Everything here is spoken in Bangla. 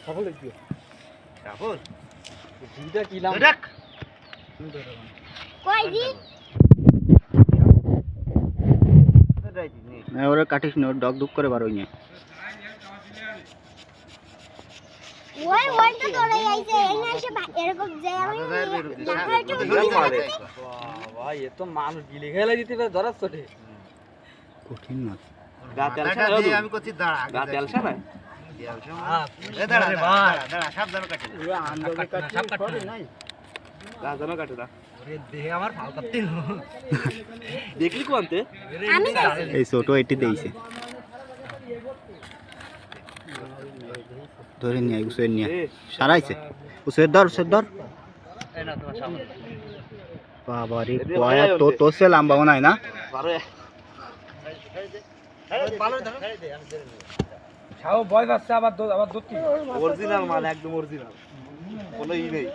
সফল হইছে সফল দুইটা কি লাম দেখ কই দি না ওরে কাটিস না ডগ ডুক করে বার হইনি ওই তো তোরে আইছে এনে এসে এরকম যে আমি দেখা একটু ভাই এ তো মানুষ গিলে খেলা দিতে পারে ধরাস ছোটে কঠিন না গা তেলসা আমি করছি দাঁড়া গা তেলসা না দাঁড়া দাঁড়া সাবধানে কাটে আন্দোলন সাপ কাটে নাই গা জানো কাটে না ওরে দেহে আমার ফাল কাটতে দেখলি কোনতে আমি এই ছোট এটি দেইছে ধরে নিয়ে উসে নিয়ে সারাইছে উসে ধর এই না তোমার সামনে বাবা রে কয়া তো তোসে লাম্বাও নাই না পারো পালো দাও ছাও ভয় পাচ্ছে আবার দুধ অরিজিনাল মাল একদম অরিজিনাল কোনো ই নেই